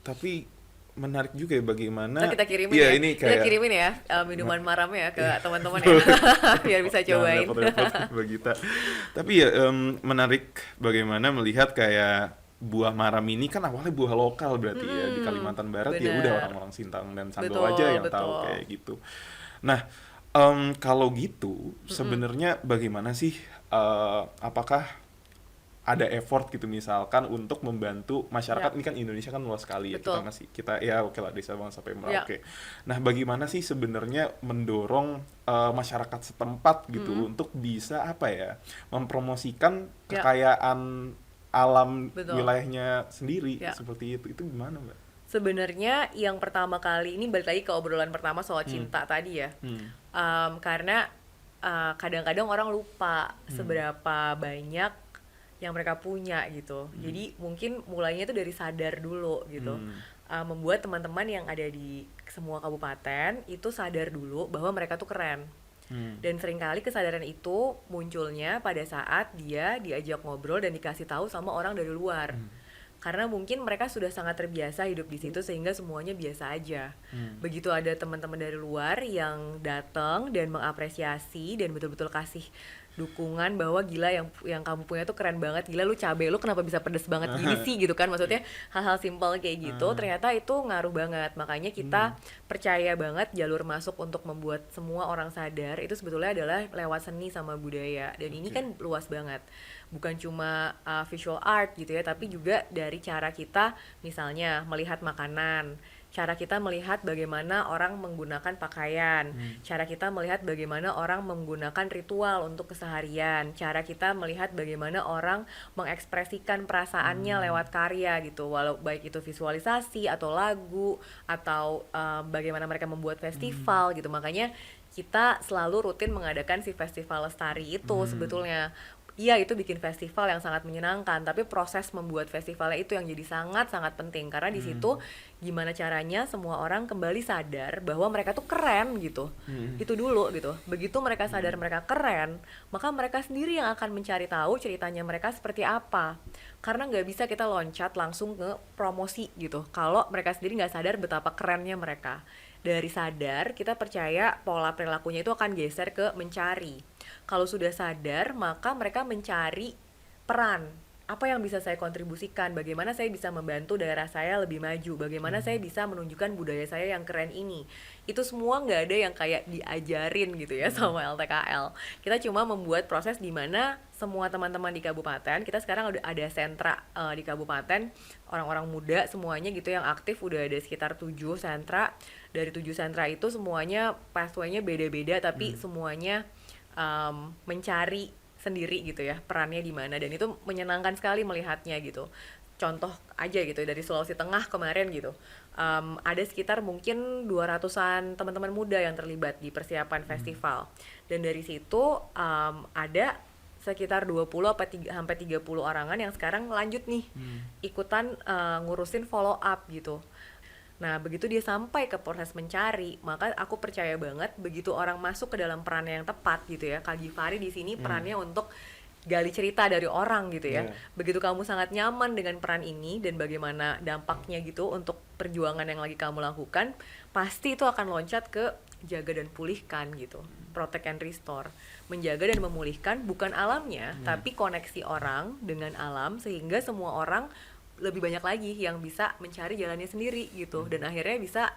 Tapi menarik juga ya bagaimana. Kita kirimin ya. Ini kayak, kita kirimin ya minuman maramnya ke teman-teman ya. Biar bisa cobain. Kita. Tapi ya menarik bagaimana melihat kayak buah maram ini kan awalnya buah lokal berarti ya di Kalimantan Barat. Ya udah orang-orang Sintang dan Sanggau aja yang tahu kayak gitu. Nah, kalau gitu sebenarnya bagaimana sih apakah ada effort gitu misalkan untuk membantu masyarakat? Ini kan Indonesia kan luas sekali ya, kita ya oke lah dari Sabang sampai Merauke. Nah, bagaimana sih sebenarnya mendorong masyarakat setempat gitu untuk bisa mempromosikan kekayaan alam wilayahnya sendiri seperti itu gimana Mbak? Sebenarnya yang pertama kali ini balik lagi ke obrolan pertama soal cinta tadi ya, karena kadang-kadang orang lupa seberapa banyak yang mereka punya gitu. Jadi mungkin mulainya itu dari sadar dulu gitu, membuat teman-teman yang ada di semua kabupaten itu sadar dulu bahwa mereka tuh keren. Dan seringkali kesadaran itu munculnya pada saat dia diajak ngobrol dan dikasih tahu sama orang dari luar. Karena mungkin mereka sudah sangat terbiasa hidup di situ sehingga semuanya biasa aja. Begitu ada teman-teman dari luar yang datang dan mengapresiasi dan betul-betul kasih dukungan bahwa gila yang kamu punya tuh keren banget, gila lu cabe lu kenapa bisa pedes banget gini sih gitu kan, maksudnya hal-hal simpel kayak gitu ternyata itu ngaruh banget. Makanya kita percaya banget jalur masuk untuk membuat semua orang sadar itu sebetulnya adalah lewat seni sama budaya, dan ini kan luas banget, bukan cuma visual art gitu ya, tapi juga dari cara kita misalnya melihat makanan, cara kita melihat bagaimana orang menggunakan pakaian, cara kita melihat bagaimana orang menggunakan ritual untuk keseharian, cara kita melihat bagaimana orang mengekspresikan perasaannya lewat karya gitu, walau baik itu visualisasi atau lagu atau bagaimana mereka membuat festival gitu. Makanya kita selalu rutin mengadakan si festival lestari itu sebetulnya. Iya, itu bikin festival yang sangat menyenangkan, tapi proses membuat festivalnya itu yang jadi sangat-sangat penting, karena di situ gimana caranya semua orang kembali sadar bahwa mereka tuh keren gitu. Itu dulu gitu. Begitu mereka sadar mereka keren, maka mereka sendiri yang akan mencari tahu ceritanya mereka seperti apa. Karena nggak bisa kita loncat langsung ke promosi gitu kalau mereka sendiri nggak sadar betapa kerennya mereka. Dari sadar, kita percaya pola perilakunya itu akan geser ke mencari. Kalau sudah sadar, maka mereka mencari peran. Apa yang bisa saya kontribusikan? Bagaimana saya bisa membantu daerah saya lebih maju? Bagaimana saya bisa menunjukkan budaya saya yang keren ini? Itu semua nggak ada yang kayak diajarin gitu ya sama LTKL. Kita cuma membuat proses di mana semua teman-teman di kabupaten, kita sekarang udah ada sentra di kabupaten, orang-orang muda semuanya gitu yang aktif, udah ada sekitar 7 sentra. Dari 7 sentra itu semuanya pathway-nya beda-beda, tapi semuanya mencari sendiri gitu ya perannya di mana, dan itu menyenangkan sekali melihatnya gitu. Contoh aja gitu dari Sulawesi Tengah kemarin gitu, ada sekitar mungkin 200-an teman-teman muda yang terlibat di persiapan festival, dan dari situ ada sekitar 20 sampai 30 orangan yang sekarang lanjut nih ikutan ngurusin follow up gitu. Nah, begitu dia sampai ke proses mencari, maka aku percaya banget begitu orang masuk ke dalam perannya yang tepat gitu ya. Kak Givari di sini perannya untuk gali cerita dari orang gitu ya. Begitu kamu sangat nyaman dengan peran ini dan bagaimana dampaknya gitu untuk perjuangan yang lagi kamu lakukan, pasti itu akan loncat ke jaga dan pulihkan gitu. Protect and restore. Menjaga dan memulihkan bukan alamnya, tapi koneksi orang dengan alam sehingga semua orang lebih banyak lagi yang bisa mencari jalannya sendiri gitu, dan akhirnya bisa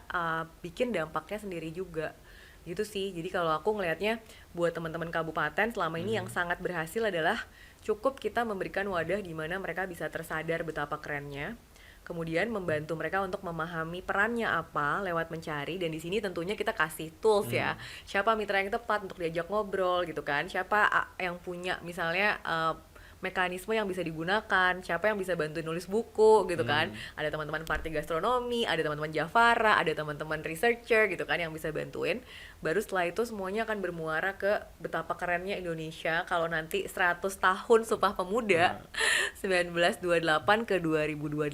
bikin dampaknya sendiri juga gitu sih. Jadi kalau aku ngelihatnya buat teman-teman kabupaten selama ini yang sangat berhasil adalah cukup kita memberikan wadah di mana mereka bisa tersadar betapa kerennya, kemudian membantu mereka untuk memahami perannya apa lewat mencari, dan di sini tentunya kita kasih tools ya, siapa mitra yang tepat untuk diajak ngobrol gitu kan, siapa yang punya misalnya mekanisme yang bisa digunakan, siapa yang bisa bantu nulis buku gitu kan, ada teman-teman party gastronomi, ada teman-teman Jafara, ada teman-teman researcher gitu kan yang bisa bantuin. Baru setelah itu semuanya akan bermuara ke betapa kerennya Indonesia kalau nanti 100 tahun Sumpah Pemuda 1928 ke 2028,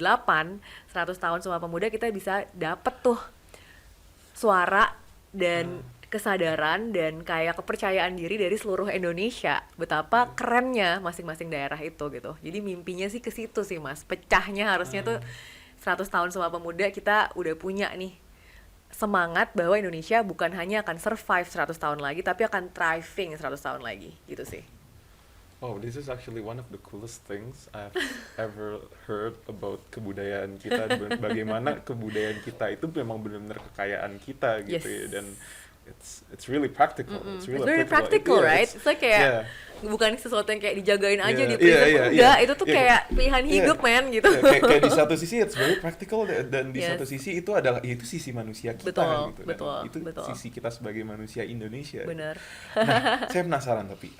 100 tahun Sumpah Pemuda kita bisa dapet tuh suara dan kesadaran dan kayak kepercayaan diri dari seluruh Indonesia betapa kerennya masing-masing daerah itu gitu. Jadi mimpinya sih ke situ sih Mas. Pecahnya harusnya tuh 100 tahun Sumpah Pemuda kita udah punya nih semangat bahwa Indonesia bukan hanya akan survive 100 tahun lagi tapi akan thriving 100 tahun lagi gitu sih. Oh, this is actually one of the coolest things I've ever heard about kebudayaan kita. Bagaimana kebudayaan kita itu memang benar-benar kekayaan kita gitu ya, dan it's really practical. It's really practical, right? It's like kayak bukan sesuatu yang kayak dijagain aja di preserve, enggak, itu tuh kayak pilihan hidup men gitu. Kayak di satu sisi it's very practical, dan di satu sisi itu adalah itu sisi manusia kita gitu. Itu sisi kita sebagai manusia Indonesia. Benar. Nah, saya penasaran tapi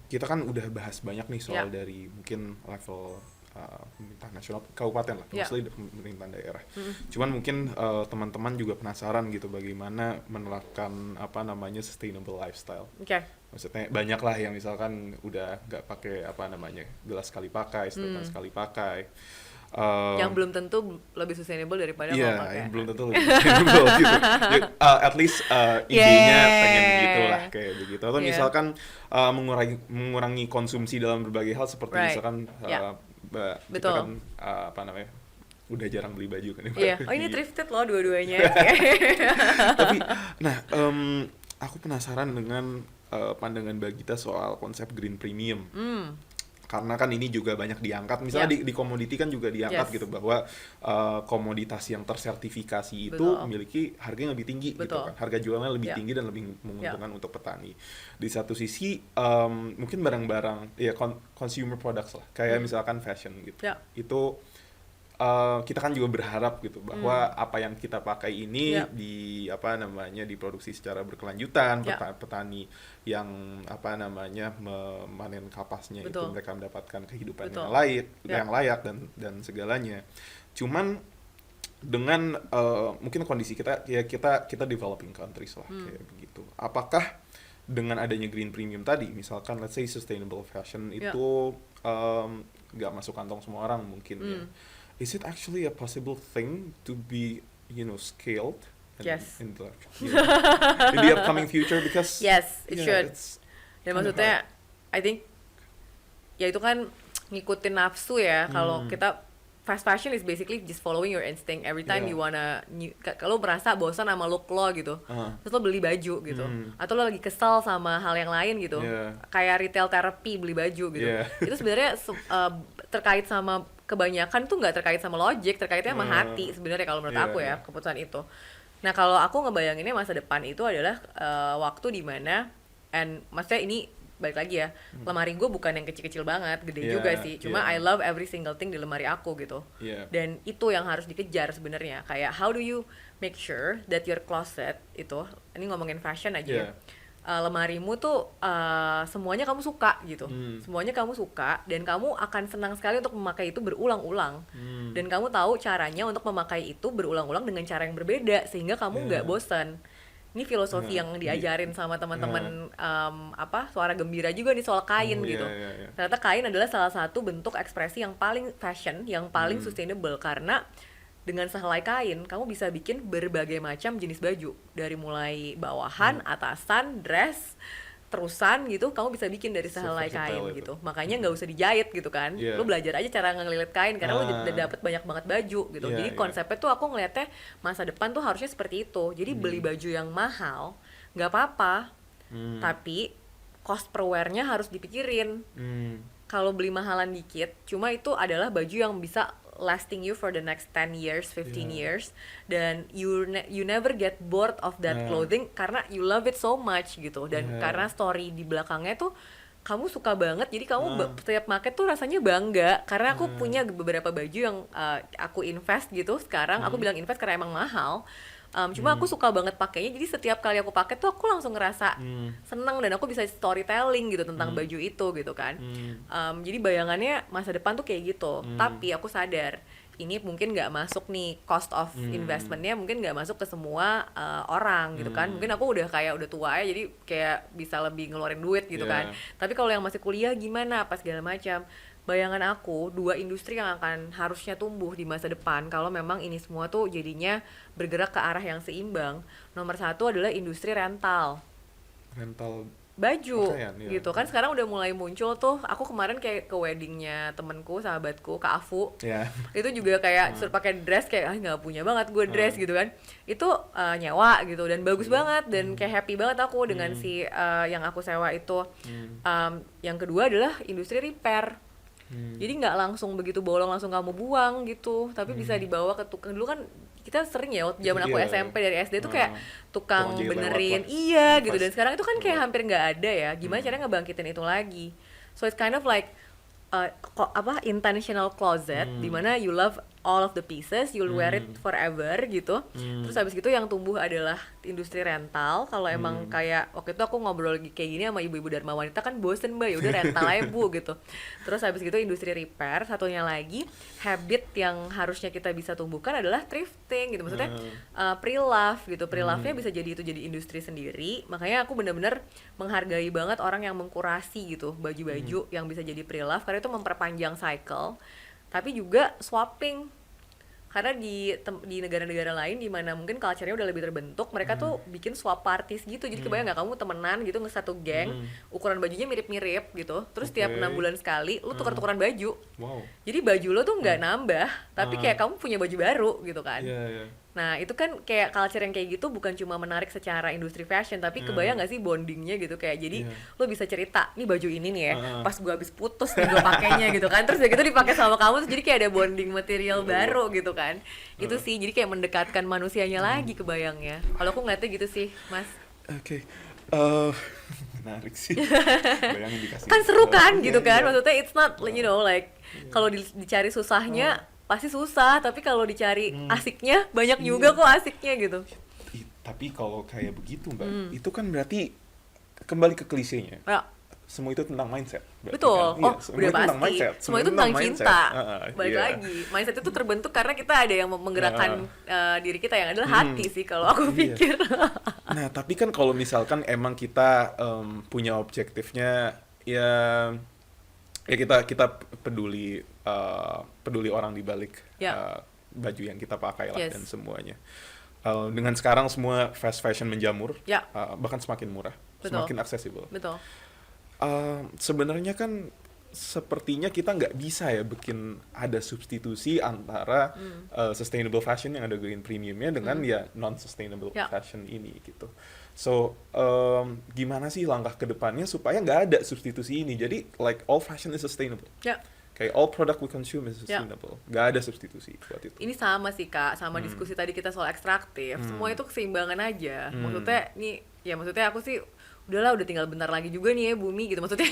kita kan udah bahas banyak nih soal dari mungkin level pemerintah nasional, kabupaten lah, mostly pemerintahan daerah. Cuman mungkin teman-teman juga penasaran gitu bagaimana menerapkan sustainable lifestyle. Maksudnya banyak lah yang misalkan udah nggak pakai gelas sekali pakai, sedotan sekali pakai. Yang belum tentu lebih sustainable daripada mau pakai. Yang belum tentu lebih sustainable gitu. At least idenya pengen gitu lah kayak begitu. Atau misalkan mengurangi konsumsi dalam berbagai hal seperti misalkan kita kan udah jarang beli baju kan. Oh ini thrifted loh dua-duanya. Tapi aku penasaran dengan pandangan Mbak Gita soal konsep green premium. Karena kan ini juga banyak diangkat, misalnya di komoditi kan juga diangkat gitu, bahwa komoditas yang tersertifikasi itu memiliki harga yang lebih tinggi gitu kan, harga jualnya lebih tinggi dan lebih menguntungkan untuk petani. Di satu sisi mungkin barang-barang ya consumer products lah, kayak misalkan fashion gitu, itu kita kan juga berharap gitu bahwa apa yang kita pakai ini diproduksi secara berkelanjutan, petani yang memanen kapasnya itu mereka mendapatkan kehidupan yang layak dan segalanya. Cuman dengan mungkin kondisi kita developing countries lah kayak begitu. Apakah dengan adanya green premium tadi, misalkan let's say sustainable fashion itu nggak masuk kantong semua orang mungkin ya. Is it actually a possible thing to be, scaled in the upcoming future? Because yes, it should. Dan maksudnya, I think, ya itu kan ngikutin nafsu ya. Kalau kita fast fashion is basically just following your instinct. Every time you wanna, kalau merasa bosan sama look lo gitu, terus lo beli baju gitu, atau lo lagi kesel sama hal yang lain gitu, kayak retail therapy beli baju gitu. Itu sebenarnya terkait sama kebanyakan tuh nggak terkait sama logic, terkaitnya sama hati sebenarnya kalau menurut aku ya keputusan itu. Nah kalau aku ngebayanginnya masa depan itu adalah waktu dimana, maksudnya ini balik lagi ya, lemari gue bukan yang kecil-kecil banget, gede juga sih. Cuma I love every single thing di lemari aku gitu. Dan itu yang harus dikejar sebenarnya. Kayak how do you make sure that your closet itu, ini ngomongin fashion aja ya, lemarimu tuh semuanya kamu suka gitu, semuanya kamu suka dan kamu akan senang sekali untuk memakai itu berulang-ulang, dan kamu tahu caranya untuk memakai itu berulang-ulang dengan cara yang berbeda sehingga kamu nggak bosan. Ini filosofi yang diajarin sama teman-teman Suara Gembira juga nih soal kain gitu. Ternyata kain adalah salah satu bentuk ekspresi yang paling fashion, yang paling sustainable, karena dengan sehelai kain, kamu bisa bikin berbagai macam jenis baju. Dari mulai bawahan, atasan, dress, terusan gitu, kamu bisa bikin dari sehelai kain gitu. Makanya nggak usah dijahit gitu kan. Lo belajar aja cara ngelilit kain, karena lo udah dapet banyak banget baju gitu. Jadi konsepnya tuh aku ngeliatnya masa depan tuh harusnya seperti itu. Jadi beli baju yang mahal, nggak apa-apa. Tapi cost per wear-nya harus dipikirin. Kalau beli mahalan dikit, cuma itu adalah baju yang bisa lasting you for the next 10 years, 15 years, dan you never get bored of that clothing karena you love it so much gitu. Dan karena story di belakangnya tuh kamu suka banget, jadi kamu setiap market tuh rasanya bangga. Karena aku punya beberapa baju yang aku invest gitu sekarang. Aku bilang invest karena emang mahal. Cuma aku suka banget pakainya, jadi setiap kali aku pakai tuh aku langsung ngerasa seneng, dan aku bisa storytelling gitu tentang baju itu gitu kan. Jadi bayangannya masa depan tuh kayak gitu. Tapi aku sadar ini mungkin nggak masuk nih, cost of investmentnya mungkin nggak masuk ke semua orang gitu kan. Mungkin aku udah tua ya, jadi kayak bisa lebih ngeluarin duit gitu kan. Tapi kalau yang masih kuliah gimana, apa segala macam. Bayangan aku, 2 industri yang akan harusnya tumbuh di masa depan kalau memang ini semua tuh jadinya bergerak ke arah yang seimbang. Nomor 1 adalah industri rental baju gitu kan. Sekarang udah mulai muncul tuh. Aku kemarin kayak ke weddingnya temenku, sahabatku, Kak Afu, itu juga kayak suruh pakai dress, kayak nggak punya banget gue dress gitu kan. Itu nyewa gitu dan bagus banget, dan kayak happy banget aku dengan si yang aku sewa itu. Yang kedua adalah industri repair. Jadi nggak langsung begitu bolong langsung kamu buang gitu, tapi bisa dibawa ke tukang. Dulu kan kita sering ya waktu zaman aku SMP dari SD tuh kayak tukang benerin gitu. Dan sekarang itu kan kayak hampir nggak ada ya. Gimana caranya ngebangkitin itu lagi? So it's kind of like intentional closet, dimana you love all of the pieces, you'll wear it forever gitu. Terus habis gitu yang tumbuh adalah industri rental. Kalau emang kayak waktu itu aku ngobrol kayak gini sama ibu-ibu Dharma Wanita, kan bosen mbak, ya udah rental aja bu gitu. Terus habis gitu industri repair. Satunya lagi habit yang harusnya kita bisa tumbuhkan adalah thrifting gitu. Maksudnya pre-love gitu. Pre-love-nya bisa jadi industri sendiri. Makanya aku benar-benar menghargai banget orang yang mengkurasi gitu baju-baju yang bisa jadi pre-love, karena itu memperpanjang cycle. Tapi juga swapping, karena di negara-negara lain di mana mungkin culture-nya udah lebih terbentuk, mereka tuh bikin swap parties gitu. Jadi kebayang nggak kamu temenan gitu satu geng, ukuran bajunya mirip-mirip gitu, terus tiap 6 bulan sekali lu tukar-tukaran baju. Jadi baju lo tuh nggak nambah, tapi kayak kamu punya baju baru gitu kan. Nah, itu kan kayak culture yang kayak gitu bukan cuma menarik secara industri fashion, tapi kebayang gak sih bondingnya gitu, kayak jadi lo bisa cerita, nih baju ini nih ya, pas gue habis putus nih gue pakainya gitu kan, terus udah gitu dipakai sama kamu, terus jadi kayak ada bonding material baru gitu kan. Itu sih, jadi kayak mendekatkan manusianya lagi kebayangnya. Kalau aku ngeliatnya gitu sih, Mas. Oke. Menarik sih. Bayangin dikasih. Kan seru kan Iya, gitu kan, iya. maksudnya it's not you know like kalau dicari susahnya pasti susah, tapi kalau dicari asiknya banyak juga kok asiknya gitu. Tapi kalau kayak begitu Mbak, itu kan berarti kembali ke klisenya. Ya, Semua itu tentang mindset. Berarti betul. kan? Iya, Oh, semua udah itu tentang pasti. mindset. Semua itu tentang cinta. Balik Iya. lagi, mindset itu terbentuk karena kita ada yang menggerakkan diri kita yang adalah hati sih kalau aku pikir. Nah, tapi kan kalau misalkan emang kita punya objektifnya ya kita peduli orang di balik baju yang kita pakai lah Yes. dan semuanya. Dengan sekarang semua fast fashion menjamur, Ya. bahkan semakin murah, Betul. semakin accessible. Betul. Sebenarnya kan sepertinya kita nggak bisa ya bikin ada substitusi antara sustainable fashion yang ada green premiumnya dengan ya non sustainable Ya. fashion ini gitu. So gimana sih langkah ke depannya supaya nggak ada substitusi ini? Jadi like all fashion is sustainable. Ya. Kayak all product we consume is Ya. sustainable. Nggak ada substitusi buat itu. Ini sama sih Kak, sama diskusi tadi kita soal ekstraktif. Semua itu keseimbangan aja. Maksudnya nih, ya maksudnya aku sih udahlah udah tinggal bentar lagi juga nih ya bumi gitu. Maksudnya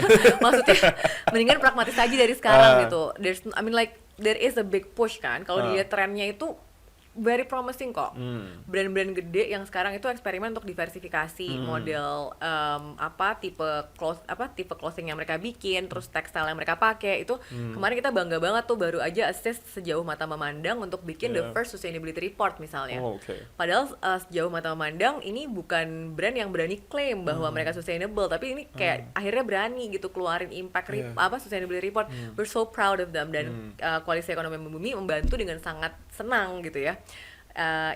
mendingan pragmatis aja dari sekarang gitu. I mean like there is a big push kan. Kalau dilihat trennya itu very promising kok. Brand-brand gede yang sekarang itu eksperimen untuk diversifikasi model tipe clothing yang mereka bikin, terus tekstil yang mereka pakai itu kemarin kita bangga banget tuh baru aja assess sejauh mata memandang untuk bikin the first sustainability report misalnya. Oh, okay. Padahal sejauh mata memandang ini bukan brand yang berani klaim bahwa mereka sustainable, tapi ini kayak akhirnya berani gitu keluarin impact sustainability report. We're so proud of them dan Koalisi Ekonomi Bumi membantu dengan sangat senang gitu ya.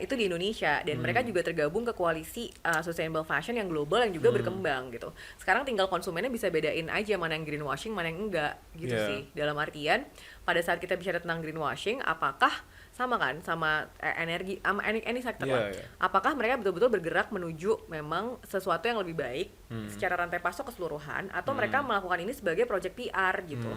Itu di Indonesia dan mereka juga tergabung ke koalisi sustainable fashion yang global yang juga berkembang gitu. Sekarang tinggal konsumennya bisa bedain aja mana yang greenwashing, mana yang enggak gitu sih. Dalam artian pada saat kita bicara tentang greenwashing, apakah sama kan sama energi any sector lah. Apakah mereka betul-betul bergerak menuju memang sesuatu yang lebih baik secara rantai pasok keseluruhan atau mereka melakukan ini sebagai project PR gitu.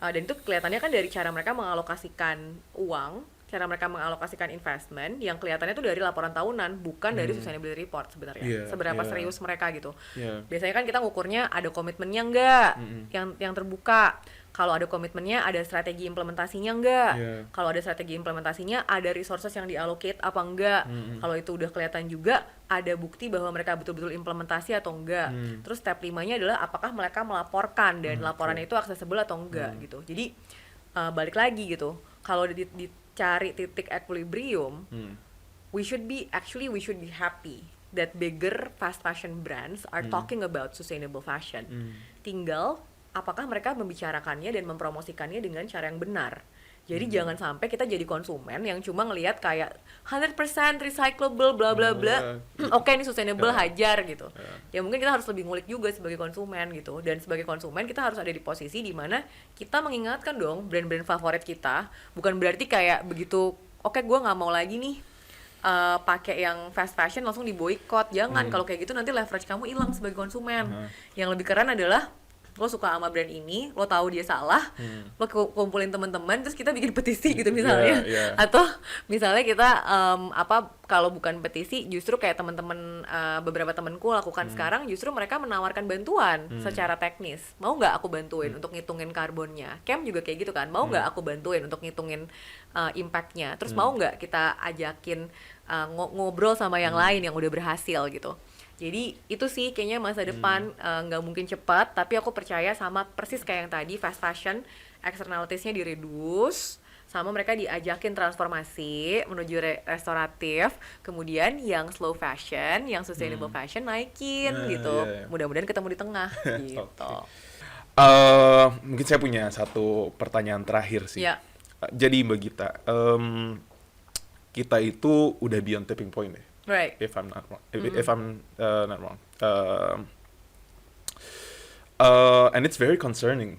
Dan itu kelihatannya kan dari cara mereka mengalokasikan uang, cara mereka mengalokasikan investment yang kelihatannya itu dari laporan tahunan bukan dari sustainability report sebenarnya. Seberapa serius mereka gitu. Biasanya kan kita ngukurnya ada komitmennya enggak yang terbuka. Kalau ada komitmennya ada strategi implementasinya enggak. Kalau ada strategi implementasinya ada resources yang diallocate apa enggak. Kalau itu udah kelihatan juga ada bukti bahwa mereka betul-betul implementasi atau enggak. Terus step 5-nya adalah apakah mereka melaporkan dan laporannya itu accessible atau enggak gitu. Jadi balik lagi gitu. Kalau dicari titik equilibrium, we should be happy that bigger fast fashion brands are talking about sustainable fashion. Tinggal apakah mereka membicarakannya dan mempromosikannya dengan cara yang benar. Jadi jangan sampai kita jadi konsumen yang cuma ngelihat kayak 100% recyclable bla bla bla. Oke, ini sustainable hajar gitu. Ya mungkin kita harus lebih ngulik juga sebagai konsumen gitu. Dan sebagai konsumen kita harus ada di posisi di mana kita mengingatkan dong brand-brand favorit kita. Bukan berarti kayak begitu oke gue nggak mau lagi nih pakai yang fast fashion langsung diboikot. Jangan, kalau kayak gitu nanti leverage kamu hilang sebagai konsumen. Yang lebih keren adalah lo suka sama brand ini, lo tahu dia salah, lo kumpulin teman-teman, terus kita bikin petisi gitu misalnya, atau misalnya kita kalau bukan petisi, justru kayak teman-teman beberapa temanku lakukan sekarang, justru mereka menawarkan bantuan secara teknis, mau nggak aku bantuin untuk ngitungin karbonnya, Cam juga kayak gitu kan, mau nggak aku bantuin untuk ngitungin impactnya, terus mau nggak kita ajakin ngobrol sama yang lain yang udah berhasil gitu. Jadi itu sih kayaknya masa depan nggak mungkin cepat, tapi aku percaya sama persis kayak yang tadi fast fashion externalities-nya di-reduce, sama mereka diajakin transformasi menuju restoratif, kemudian yang slow fashion, yang sustainable fashion naikin gitu. Mudah-mudahan ketemu di tengah gitu. Mungkin saya punya satu pertanyaan terakhir sih. Jadi Mbak Gita, kita itu udah beyond tipping point ya. Right. If I'm not wrong. Not wrong. And it's very concerning.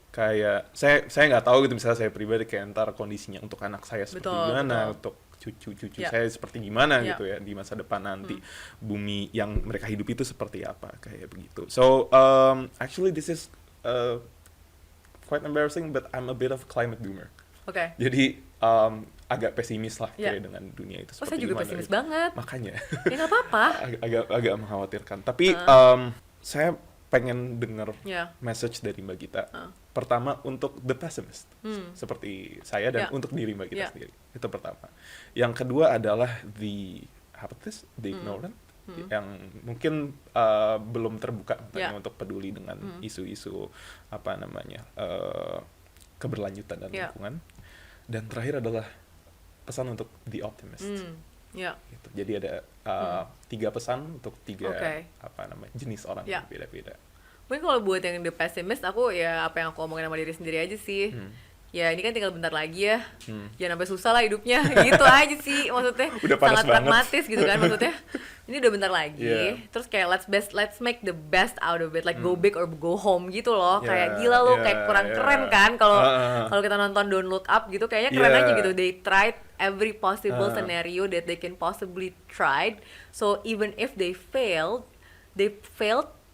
Kayak saya nggak tahu gitu misalnya saya pribadi kayak ntar kondisinya untuk anak saya seperti gimana, untuk cucu-cucu Yeah. saya seperti gimana Yeah. gitu ya di masa depan nanti, bumi yang mereka hidup itu seperti apa, kayak begitu. So actually this is quite embarrassing, but I'm a bit of climate doomer. Oke. Jadi agak pesimis lah Yeah. kayak dengan dunia itu Oh, seperti saya juga gimana pesimis gitu. banget. Makanya Ya nggak apa-apa. agak mengkhawatirkan. Tapi saya pengen dengar Ya. message dari Mbak Gita. Pertama untuk the pessimist, seperti saya, dan Ya. untuk diri Mbak Gita Ya. sendiri. Itu pertama. Yang kedua adalah the apathist, the ignorant, yang mungkin belum terbuka Ya. untuk peduli dengan isu-isu apa namanya keberlanjutan dan Ya. lingkungan. Dan terakhir adalah pesan untuk the optimist. Ya. Gitu. Jadi ada 3 pesan untuk 3 Oke. apa namanya jenis orang Ya. yang beda-beda. Mungkin kalau buat yang the pessimist, aku ya apa yang aku omongin sama diri sendiri aja sih. Ya ini kan tinggal bentar lagi ya. Jangan sampai susah lah hidupnya. Gitu aja sih maksudnya. Udah panas sangat banget. pragmatis gitu kan maksudnya. Ini udah bentar lagi. Yeah. Terus kayak let's make the best out of it. Like go big or go home gitu loh. Yeah, Kayak gila lo, yeah, kayak kurang yeah. keren kan kalau kita nonton Don't Look Up gitu, kayaknya keren Yeah. aja gitu. They tried every possible Uh. scenario that they can possibly tried. So even if they failed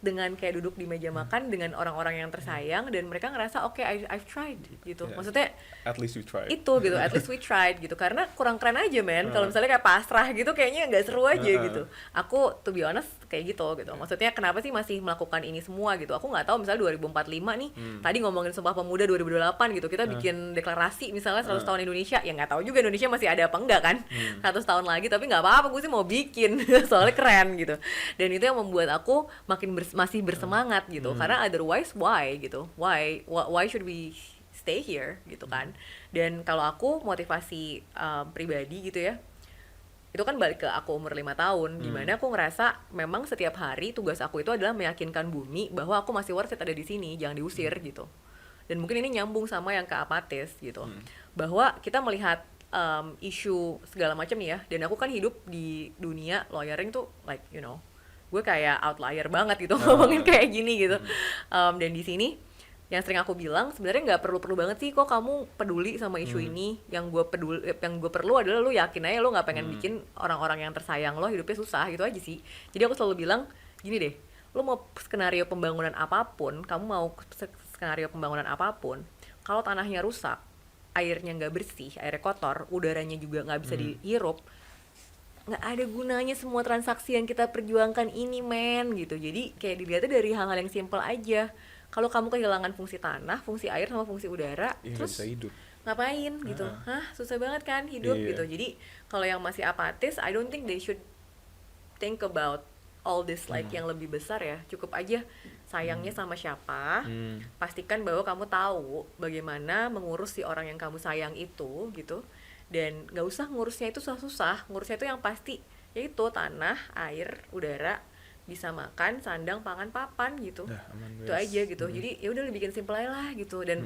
dengan kayak duduk di meja makan dengan orang-orang yang tersayang, dan mereka ngerasa oke, I've tried gitu. Yeah. Maksudnya At least we tried. itu gitu, at least we tried gitu. Karena kurang keren aja men, kalau misalnya kayak pasrah gitu kayaknya nggak seru aja gitu. Aku to be honest kayak gitu. Maksudnya kenapa sih masih melakukan ini semua gitu? Aku nggak tahu misalnya 2045 nih, tadi ngomongin Sumpah Pemuda 2028 gitu, kita bikin deklarasi misalnya 100 tahun Indonesia, ya nggak tahu juga Indonesia masih ada apa enggak kan, 100 tahun lagi, tapi nggak apa-apa, gue sih mau bikin soalnya keren gitu. Dan itu yang membuat aku makin masih bersemangat gitu, karena otherwise why gitu, why should we stay here gitu kan. Dan kalau aku motivasi pribadi gitu ya, itu kan balik ke aku umur 5 tahun, dimana aku ngerasa memang setiap hari tugas aku itu adalah meyakinkan bumi bahwa aku masih worth it ada di sini, jangan diusir gitu. Dan mungkin ini nyambung sama yang ke apatis gitu, bahwa kita melihat isu segala macam nih ya, dan aku kan hidup di dunia lawyering tuh like you know, gue kayak outlier banget gitu ngomongin kayak gini gitu. Dan di sini yang sering aku bilang sebenarnya nggak perlu banget sih kok kamu peduli sama isu ini. Yang gue perlu adalah lu yakin aja lu nggak pengen bikin orang-orang yang tersayang lo hidupnya susah gitu aja sih. Jadi aku selalu bilang gini deh, lu mau skenario pembangunan apapun, kalau tanahnya rusak, airnya nggak bersih, airnya kotor, udaranya juga nggak bisa dihirup, nggak ada gunanya semua transaksi yang kita perjuangkan ini men gitu. Jadi kayak dilihatnya dari hal-hal yang simple aja. Kalau kamu kehilangan fungsi tanah, fungsi air sama fungsi udara, Ya, terus bisa hidup. ngapain gitu? Hah, susah banget kan hidup Iya. gitu. Jadi kalau yang masih apatis, I don't think they should think about all this like yang lebih besar ya. Cukup aja sayangnya sama siapa. Pastikan bahwa kamu tahu bagaimana mengurus si orang yang kamu sayang itu gitu. Dan nggak usah ngurusnya itu susah-susah, ngurusnya itu yang pasti yaitu tanah, air, udara, bisa makan, sandang, pangan, papan gitu. Aman, Itu aja gitu. Jadi ya udah bikin simple aja lah gitu. Dan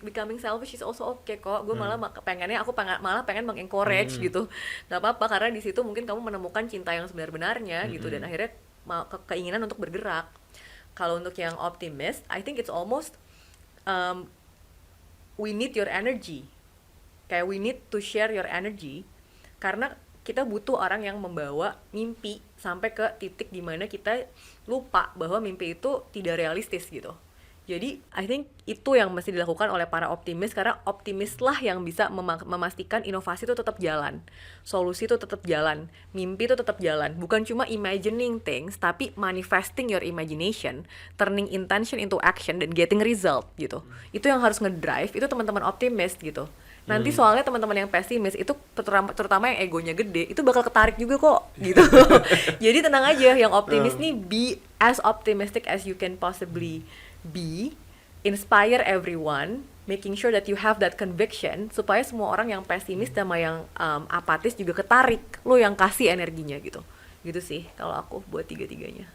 becoming selfish is also okay kok. Gue malah malah pengen mengencourage gitu. Nggak apa-apa, karena di situ mungkin kamu menemukan cinta yang sebenar-benarnya gitu, dan akhirnya keinginan untuk bergerak. Kalau untuk yang optimist, I think it's almost we need your energy. Kayak we need to share your energy, karena kita butuh orang yang membawa mimpi sampai ke titik dimana kita lupa bahwa mimpi itu tidak realistis gitu. Jadi I think itu yang mesti dilakukan oleh para optimis, karena optimis lah yang bisa memastikan inovasi itu tetap jalan, solusi itu tetap jalan, mimpi itu tetap jalan. Bukan cuma imagining things, tapi manifesting your imagination, turning intention into action, dan getting result gitu. Itu yang harus ngedrive, itu teman-teman optimis gitu. Nanti soalnya teman-teman yang pesimis itu terutama yang egonya gede itu bakal ketarik juga kok gitu. Jadi tenang aja, yang optimis nih be as optimistic as you can possibly be, inspire everyone, making sure that you have that conviction supaya semua orang yang pesimis sama yang apatis juga ketarik, lo yang kasih energinya gitu. Gitu sih kalau aku buat tiga-tiganya.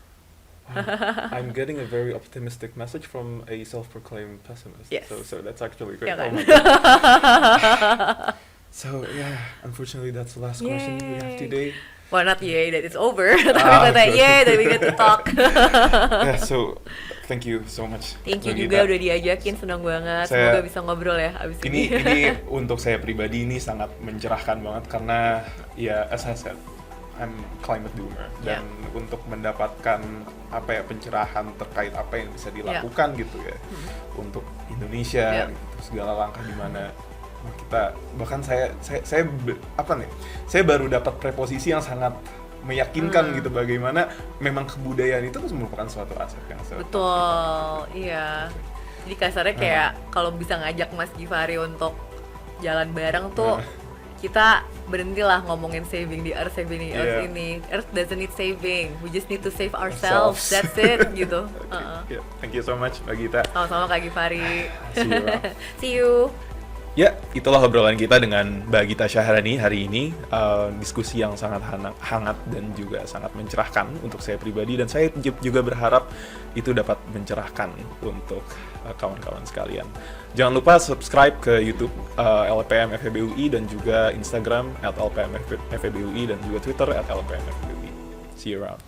I'm getting a very optimistic message from a self-proclaimed pessimist. Yes. So that's actually great. Ya kan? Oh my God. So yeah, unfortunately that's the last question we have today. Well, not yay that it's over, tapi kata yay that we get to talk. Yeah, so Thank you so much. Thank you Mbak juga Gita. udah diajakin, senang banget. Saya- Semoga bisa ngobrol ya abis ini. Ini untuk saya pribadi ini sangat mencerahkan banget karena ya as I said, I'm climate doomer dan untuk mendapatkan apa ya pencerahan terkait apa yang bisa dilakukan gitu ya untuk Indonesia gitu, segala langkah di mana kita bahkan saya baru dapat preposisi yang sangat meyakinkan gitu bagaimana memang kebudayaan itu merupakan suatu aset yang sangat Betul, iya. Jadi kasarnya kayak kalau bisa ngajak Mas Givari untuk jalan bareng tuh kita berhentilah ngomongin saving the earth ini. Earth doesn't need saving, we just need to save ourselves. That's it gitu. Yeah, thank you so much Mbak Gita. Sama-sama Kak Givari. See you around. See you. Ya, itulah obrolan kita dengan Mbak Gita Syahrani hari ini. Diskusi yang sangat hangat dan juga sangat mencerahkan untuk saya pribadi. Dan saya juga berharap itu dapat mencerahkan untuk kawan-kawan sekalian. Jangan lupa subscribe ke YouTube LPM FEB UI dan juga Instagram @LPM FEB UI dan juga Twitter @LPM FEB UI. See you around.